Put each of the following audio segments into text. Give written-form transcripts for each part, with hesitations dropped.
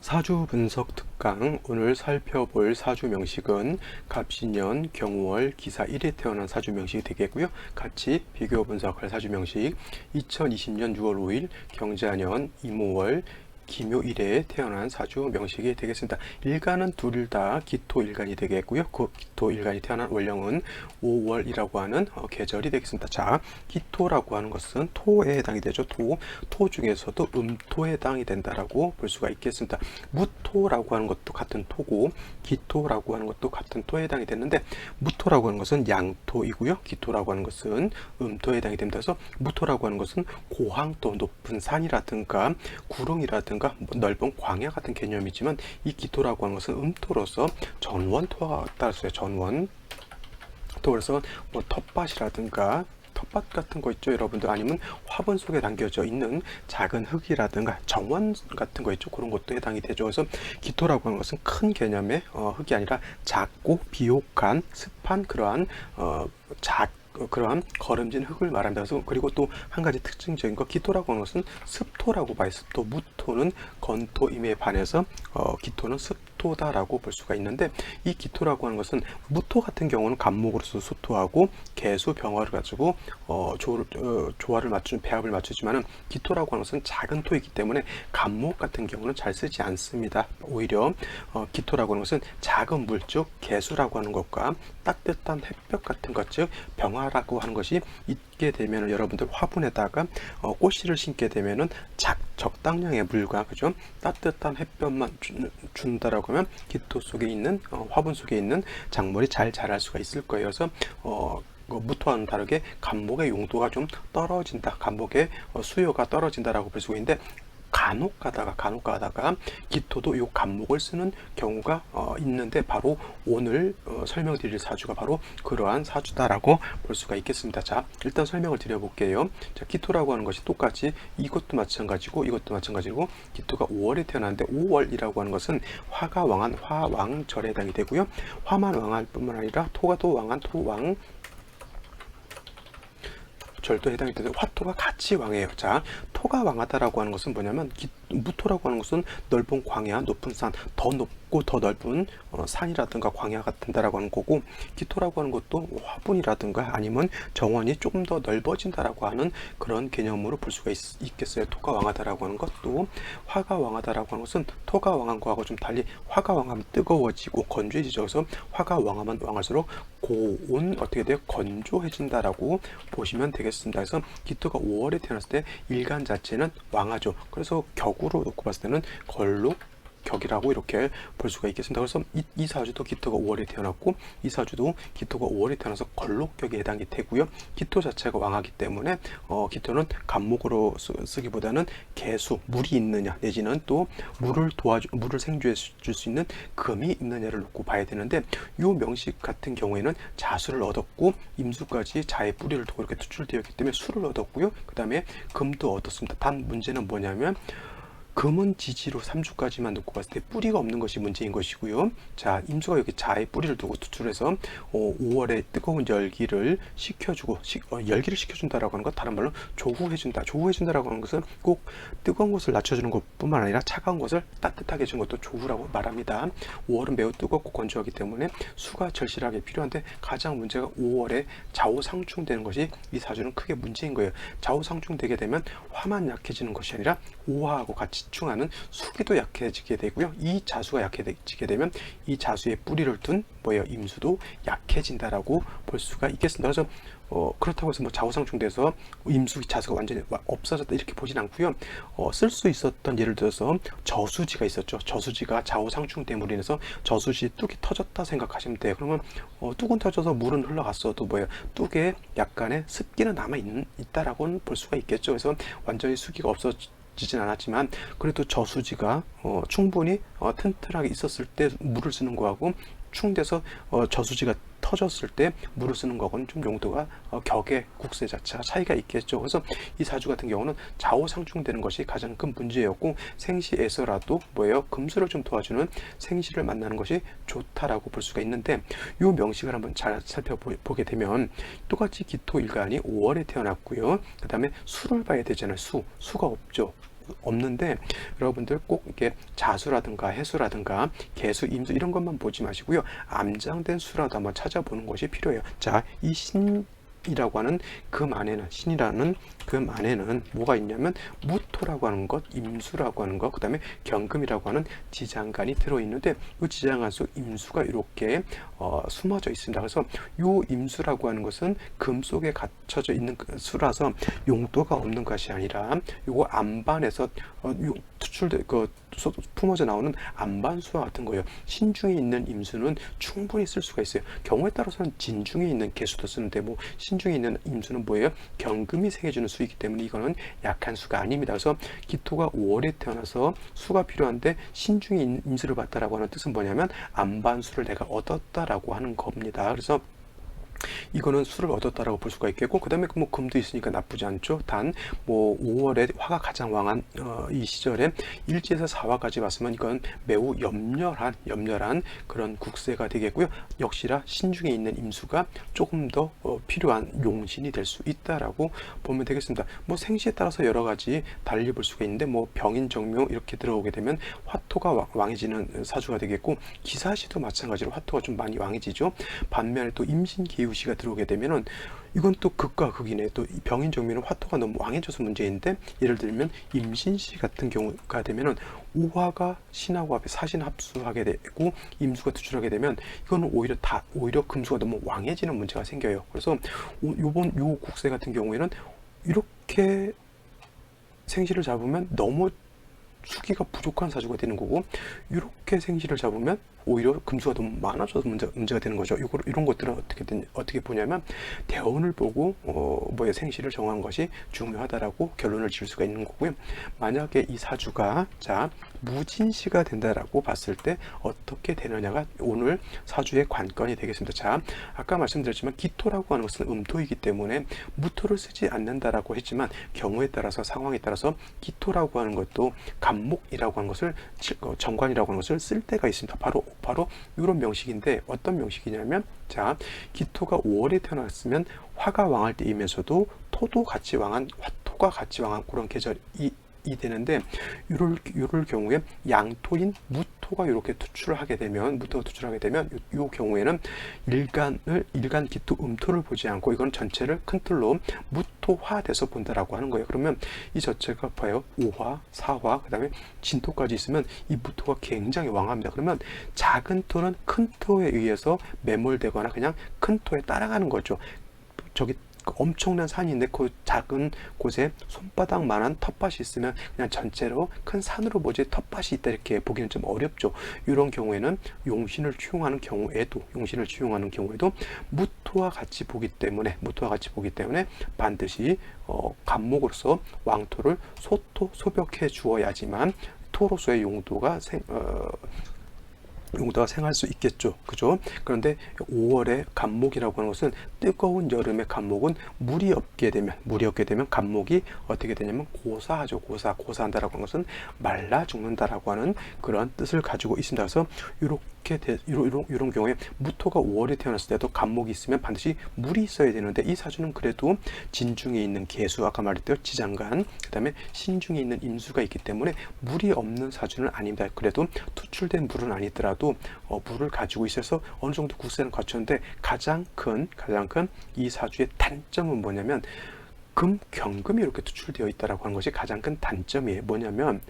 사주 분석 특강. 오늘 살펴볼 사주 명식은 갑신년 경월 기사 1에 태어난 사주 명식이 되겠고요. 같이 비교 분석할 사주 명식 2020년 6월 5일 경자년 임오월 기묘일에 태어난 사주 명식이 되겠습니다. 일간은 둘 다 기토일간이 되겠고요. 그 기토일간이 태어난 월령은 5월이라고 하는 계절이 되겠습니다. 자, 기토라고 하는 것은 토에 해당이 되죠. 토 중에서도 음토에 해당이 된다라고 볼 수가 있겠습니다. 무토라고 하는 것도 같은 토고 기토라고 하는 것도 같은 토에 해당이 되는데, 무토라고 하는 것은 양토이고요. 기토라고 하는 것은 음토에 해당이 됩니다. 그래서 무토라고 하는 것은 고항도, 높은 산이라든가 구릉이라든가 넓은 광야 같은 개념이지만, 이 기토라고 하는 것은 음토로서 전원토와 따라서요. 전원 또 그래서 뭐 텃밭이라든가 텃밭 같은 거 있죠, 여러분들. 아니면 화분 속에 담겨져 있는 작은 흙이라든가 정원 같은 거 있죠, 그런 것도 해당이 되죠. 그래서 기토라고 하는 것은 큰 개념의 흙이 아니라 작고 비옥한 습한 그러한 그러한 거름진 흙을 말합니다. 그래서 그리고 또 한 가지 특징적인 거, 기토라고 하는 것은 습토라고 봐요. 습토. 무토는 건토임에 반해서 기토는 습토다라고 볼 수가 있는데, 이 기토라고 하는 것은 무토 같은 경우는 간목으로서 수토하고 개수 병화를 가지고 조화를 맞춘 배합을 맞추지만은, 기토라고 하는 것은 작은 토이기 때문에 간목 같은 경우는 잘 쓰지 않습니다. 오히려 기토라고 하는 것은 작은 물, 즉 개수라고 하는 것과 따뜻한 햇볕 같은 것, 즉 병화라고 하는 것이 있게 되면, 여러분들 화분에다가 꽃씨를 심게 되면은 적당량의 물과 그죠, 따뜻한 햇볕만 준다라고 하면 기토 속에 있는 화분 속에 있는 작물이 잘 자랄 수가 있을 거예요. 그래서 무토와는 다르게 간목의 용도가 좀 떨어진다, 간목의 수요가 떨어진다라고 볼 수 있는데, 간혹 가다가 기토도 이 간목을 쓰는 경우가 있는데, 바로 오늘 설명드릴 사주가 바로 그러한 사주다라고 볼 수가 있겠습니다. 자, 일단 설명을 드려볼게요. 자, 기토라고 하는 것이 똑같이 이것도 마찬가지고 이것도 마찬가지고, 기토가 5월에 태어났는데, 5월이라고 하는 것은 화가 왕한 화왕절에 해당이 되고요. 화만 왕할 뿐만 아니라 토가 또 왕한 토왕 절도 해당이 되는데, 화토가 같이 왕해요. 자, 토가 왕하다라고 하는 것은 뭐냐면, 무토라고 하는 것은 넓은 광야, 높은 산, 더 높고 더 넓은 산이라든가 광야가 된다라고 하는 거고, 기토라고 하는 것도 화분이라든가 아니면 정원이 조금 더 넓어진다라고 하는 그런 개념으로 볼 수가 있겠어요. 토가 왕하다라고 하는 것도, 화가 왕하다라고 하는 것은 토가 왕한 거하고 좀 달리, 화가 왕하면 뜨거워지고 건조해지죠. 그래서 화가 왕하면 왕할수록 고온 어떻게 돼요? 건조해진다라고 보시면 되겠습니다. 그래서 기토가 5월에 태어났을 때 일간 자체는 왕하죠. 그래서 격으로 놓고 봤을 때는 걸록격이라고 이렇게 볼 수가 있겠습니다. 그래서 이 사주도 기토가 5월에 태어났고, 이 사주도 기토가 5월에 태어나서 걸록격에 해당이 되고요. 기토 자체가 왕하기 때문에 기토는 간목으로 쓰기보다는 개수, 물이 있느냐 내지는 또 물을 생주해 줄 수 있는 금이 있느냐를 놓고 봐야 되는데, 이 명식 같은 경우에는 자수를 얻었고 임수까지 자의 뿌리를 두고 이렇게 투출되었기 때문에 수를 얻었고요. 그 다음에 금도 얻었습니다. 단 문제는 뭐냐면, 금은 지지로 3주까지만 놓고 봤을 때 뿌리가 없는 것이 문제인 것이고요. 자, 임수가 여기 자의 뿌리를 두고 투출해서 5월에 뜨거운 열기를 식혀주고, 열기를 식혀준다라고 하는 것, 다른 말로 조후해준다. 조후해준다라고 하는 것은 꼭 뜨거운 것을 낮춰주는 것뿐만 아니라 차가운 것을 따뜻하게 해주는 것도 조후라고 말합니다. 5월은 매우 뜨겁고 건조하기 때문에 수가 절실하게 필요한데, 가장 문제가 5월에 좌우상충되는 것이 이 사주는 크게 문제인 거예요. 좌우상충되게 되면 화만 약해지는 것이 아니라 오화하고 같이 충하는 수기도 약해지게 되고요. 이 자수가 약해지게 되면 이 자수의 뿌리를 둔 임수도 약해진다라고 볼 수가 있겠습니다. 그래서 그렇다고 해서 좌우상충돼서 임수 자수가 완전히 없어졌다 이렇게 보진 않고요. 쓸 수 있었던, 예를 들어서 저수지가 있었죠. 저수지가 좌우상충됨으로 인해서 저수지 뚝이 터졌다 생각하시면 돼요. 그러면 뚝은 터져서 물은 흘러갔어도 뚝에 약간의 습기는 남아 있다라고는 볼 수가 있겠죠. 그래서 완전히 수기가 없어지진 않았지만, 그래도 저수지가 충분히 튼튼하게 있었을 때 물을 쓰는 거하고, 충돼서 저수지가 터졌을 때 물을 쓰는 거하고는 좀 용도가 격의 국세 자체가 차이가 있겠죠. 그래서 이 사주 같은 경우는 좌우상충되는 것이 가장 큰 문제였고, 생시에서라도 금수를 좀 도와주는 생시를 만나는 것이 좋다라고 볼 수가 있는데, 이 명식을 한번 잘 살펴보게 되면, 똑같이 기토일간이 5월에 태어났고요. 그 다음에 수를 봐야 되잖아요. 수가 없죠. 없는데 여러분들 꼭 이렇게 자수라든가 해수라든가 개수, 임수 이런 것만 보지 마시고요. 암장된 수라도 한번 찾아보는 것이 필요해요. 자, 이 신이라고 하는 금 안에는, 신이라는 금 안에는 뭐가 있냐면 무토라고 하는 것, 임수라고 하는 것, 그 다음에 경금이라고 하는 지장간이 들어있는데 이 지장간 속 임수가 이렇게 숨어져 있습니다. 그래서 이 임수라고 하는 것은 금 속에 갇혀져 있는 수라서 용도가 없는 것이 아니라 요거 안반에서 투출돼 품어져 나오는 안반수와 같은 거예요. 신중에 있는 임수는 충분히 쓸 수가 있어요. 경우에 따라서는 진중에 있는 개수도 쓰는데 뭐 신중에 있는 임수는 뭐예요? 경금이 생겨주는 수이기 때문에 이거는 약한 수가 아닙니다. 그래서 기토가 5월에 태어나서 수가 필요한데 신중에 임수를 받다라고 하는 뜻은 뭐냐면 안반수를 내가 얻었다라고 하는 겁니다. 그래서 이거는 수를 얻었다라고 볼 수가 있겠고, 그 다음에 뭐 금도 있으니까 나쁘지 않죠. 단 뭐 5월에 화가 가장 왕한 이 시절에 일지에서 사화까지 왔으면 이건 매우 염렬한 그런 국세가 되겠고요. 역시나 신중에 있는 임수가 조금 더 필요한 용신이 될 수 있다라고 보면 되겠습니다. 뭐 생시에 따라서 여러 가지 달리 볼 수가 있는데 뭐 병인 정묘 이렇게 들어오게 되면 화토가 왕해지는 사주가 되겠고, 기사시도 마찬가지로 화토가 좀 많이 왕해지죠. 반면에 또 임신 기우시가 들어오게 되면은 이건 또 극과 극이네. 또 병인 정묘는 화토가 너무 왕해져서 문제인데, 예를 들면 임신시 같은 경우가 되면은 오화가 신하고 합에 사신 합수하게 되고 임수가 투출하게 되면 이거는 오히려 금수가 너무 왕해지는 문제가 생겨요. 그래서 요번 요 국세 같은 경우에는 이렇게 생시를 잡으면 너무 수기가 부족한 사주가 되는 거고, 이렇게 생시를 잡으면 오히려 금수가 너무 많아져서 문제가 되는 거죠. 이런 것들은 어떻게 보냐면 대운을 보고 뭐의 생시를 정한 것이 중요하다라고 결론을 지을 수가 있는 거고요. 만약에 이 사주가 무진시가 된다라고 봤을 때 어떻게 되느냐가 오늘 사주의 관건이 되겠습니다. 자, 아까 말씀드렸지만 기토라고 하는 것은 음토이기 때문에 무토를 쓰지 않는다라고 했지만 경우에 따라서 상황에 따라서 기토라고 하는 것도 간목이라고 하는 것을 정관이라고 하는 것을 쓸 때가 있습니다. 바로 이런 명식인데 어떤 명식이냐면, 자, 기토가 5월에 태어났으면 화가 왕할 때이면서도 토도 같이 왕한, 화토가 같이 왕한 그런 계절이 되는데, 이럴 경우에 양토인 무토가 이렇게 투출하게 되면 이 경우에는 일간 기토 음토를 보지 않고 이건 전체를 큰 틀로 무토화돼서 본다라고 하는 거예요. 그러면 이 자체가 봐요. 5화, 4화, 그 다음에 진토까지 있으면 이 무토가 굉장히 왕합니다. 그러면 작은 토는 큰 토에 의해서 매몰되거나 그냥 큰 토에 따라가는 거죠. 저기 엄청난 산이 있는데 그 작은 곳에 손바닥만한 텃밭이 있으면 그냥 전체로 큰 산으로 보지 텃밭이 있다 이렇게 보기는 좀 어렵죠. 이런 경우에는 용신을 취용하는 경우에도 무토와 같이 보기 때문에 반드시 간목으로서 왕토를 소벽해 주어야지만 토로서의 용도가 생할 수 있겠죠. 그죠? 그런데 5월에 간목이라고 하는 것은 뜨거운 여름의 간목은 물이 없게 되면 간목이 어떻게 되냐면 고사하죠. 고사한다라고 하는 것은 말라 죽는다라고 하는 그런 뜻을 가지고 있습니다. 그래서 이런 경우에 무토가 5월에 태어났을 때도 간목이 있으면 반드시 물이 있어야 되는데, 이 사주는 그래도 진중에 있는 개수, 아까 말했던 지장간, 그 다음에 신중에 있는 임수가 있기 때문에 물이 없는 사주는 아닙니다. 그래도 투출된 물은 아니더라도 물을 가지고 있어서 어느 정도 국세는 갖췄는데, 가장 큰 이 사주의 단점은 뭐냐면 경금이 이렇게 투출되어 있다라고 하는 것이 가장 큰 단점이에요. 뭐냐면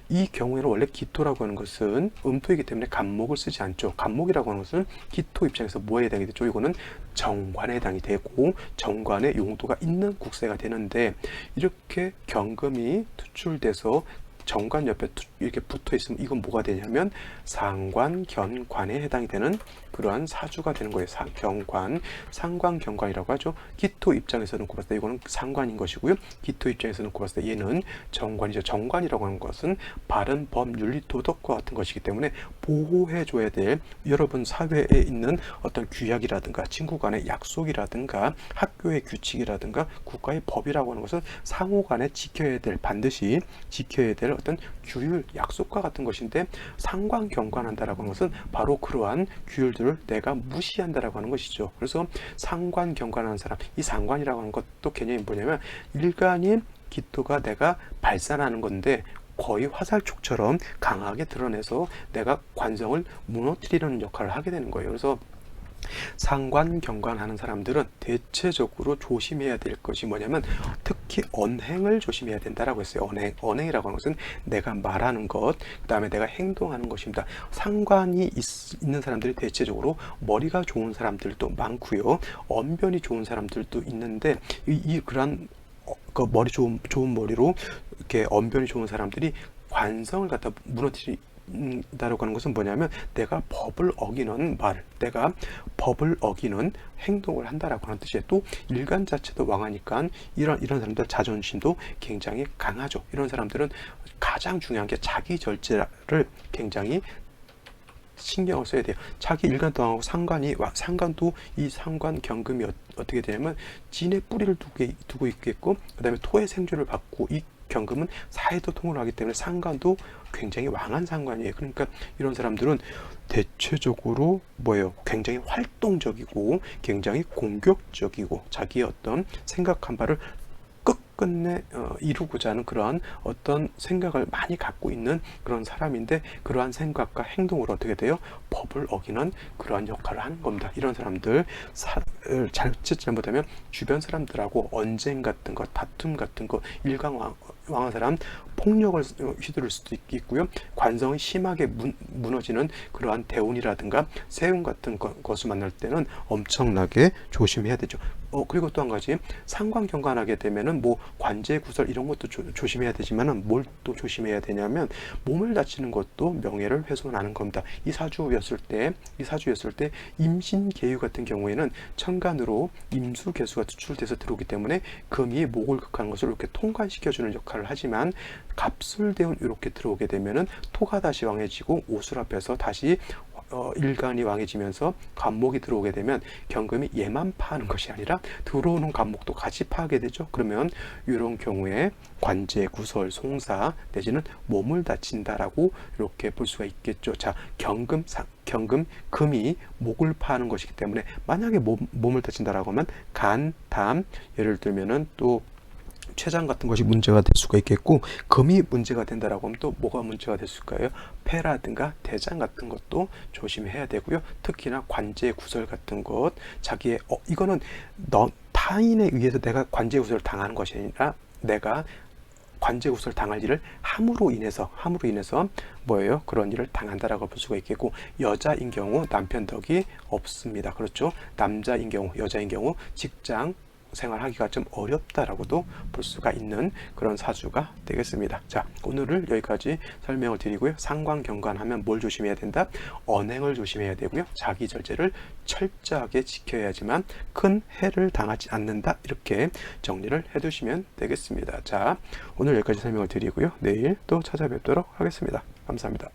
이 경우에는 원래 기토라고 하는 것은 음토이기 때문에 간목을 쓰지 않죠. 간목이라고 하는 것은 기토 입장에서 뭐에 해당이 되죠? 이거는 정관에 해당이 되고 정관의 용도가 있는 국세가 되는데, 이렇게 경금이 투출돼서 정관 옆에 이렇게 붙어 있으면 이건 뭐가 되냐면 상관, 견관에 해당이 되는 그러한 사주가 되는 거예요. 상관, 견관이라고 하죠. 기토 입장에서 놓고 봤을 때 이거는 상관인 것이고요. 기토 입장에서 놓고 봤을 때 얘는 정관이죠. 정관이라고 하는 것은 바른 법, 윤리, 도덕과 같은 것이기 때문에 보호해줘야 될 여러분 사회에 있는 어떤 규약이라든가 친구 간의 약속이라든가 학교의 규칙이라든가 국가의 법이라고 하는 것은 상호 간에 반드시 지켜야 될 어떤 규율, 약속과 같은 것인데, 상관, 경관한다라고 하는 것은 바로 그러한 규율들을 내가 무시한다라고 하는 것이죠. 그래서 상관, 경관하는 사람, 이 상관이라고 하는 것도 개념이 뭐냐면 일간이 기토가 내가 발산하는 건데 거의 화살촉처럼 강하게 드러내서 내가 관성을 무너뜨리는 역할을 하게 되는 거예요. 그래서 상관, 경관하는 사람들은 대체적으로 조심해야 될 것이 뭐냐면 특히 언행을 조심해야 된다라고 했어요. 언행이라고 하는 것은 내가 말하는 것, 그 다음에 내가 행동하는 것입니다. 상관이 있는 사람들이 대체적으로 머리가 좋은 사람들도 많고요. 언변이 좋은 사람들도 있는데 그런 그 머리 좋은 머리로 이렇게 언변이 좋은 사람들이 관성을 갖다 무너뜨린다라고 하는 것은 뭐냐면 내가 법을 어기는 말, 내가 법을 어기는 행동을 한다라고 하는 뜻이에요. 또 일간 자체도 왕하니까 이런 사람들 자존심도 굉장히 강하죠. 이런 사람들은 가장 중요한 게 자기 절제를 굉장히 신경을 써야 돼요. 자기 일간도 왕하고 상관도 이 상관 경금이 어떻게 되냐면 진의 뿌리를 두고 있겠고, 그 다음에 토의 생존을 받고, 이 경금은 사회도 통을 하기 때문에 상관도 굉장히 왕한 상관이에요. 그러니까 이런 사람들은 대체적으로 뭐예요? 굉장히 활동적이고 굉장히 공격적이고 자기의 어떤 생각한 바를 끝끝내 이루고자 하는 그러한 어떤 생각을 많이 갖고 있는 그런 사람인데, 그러한 생각과 행동으로 어떻게 돼요? 법을 어기는 그러한 역할을 하는 겁니다. 이런 사람들 잘못하면 주변 사람들하고 언쟁 같은 것, 다툼 같은 거, 일강왕한 사람 폭력을 휘두를 수도 있고요. 관성이 심하게 무너지는 그러한 대운이라든가 세운 같은 것을 만날 때는 엄청나게 조심해야 되죠. 그리고 또 한 가지, 상관경관하게 되면은 뭐 관제 구설 이런 것도 조심해야 되지만은 뭘 또 조심해야 되냐면 몸을 다치는 것도 명예를 훼손하는 겁니다. 이 사주였을 때 임신계유 같은 경우에는 천간으로 임수개수가 투출돼서 들어오기 때문에 금이 목을 극하는 것을 이렇게 통관시켜주는 역할을 하지만, 갑술대운 이렇게 들어오게 되면은 토가 다시 왕해지고 오술 앞에서 다시 일간이 왕해지면서 관목이 들어오게 되면 경금이 얘만 파는 것이 아니라 들어오는 관목도 같이 파게 되죠. 그러면 이런 경우에 관제, 구설, 송사 내지는 몸을 다친다라고 이렇게 볼 수가 있겠죠. 자, 금이 목을 파는 것이기 때문에 만약에 몸을 다친다라고 하면 간, 담, 예를 들면은 또 췌장 같은 것이 문제가 될 수가 있겠고, 금이 문제가 된다라고 하면 또 뭐가 문제가 될 수 있을까요? 폐라든가 대장 같은 것도 조심해야 되고요. 특히나 관제 구설 같은 것, 자기의 이거는 타인에 의해서 내가 관제 구설을 당하는 것이 아니라 내가 관제 구설 당할 일을 함으로 인해서 뭐예요? 그런 일을 당한다라고 볼 수가 있겠고, 여자인 경우 남편 덕이 없습니다. 그렇죠? 남자인 경우, 여자인 경우 직장 생활하기가 좀 어렵다라고도 볼 수가 있는 그런 사주가 되겠습니다. 자, 오늘을 여기까지 설명을 드리고요. 상관경관하면 뭘 조심해야 된다? 언행을 조심해야 되고요. 자기 절제를 철저하게 지켜야지만 큰 해를 당하지 않는다. 이렇게 정리를 해두시면 되겠습니다. 자, 오늘 여기까지 설명을 드리고요. 내일 또 찾아뵙도록 하겠습니다. 감사합니다.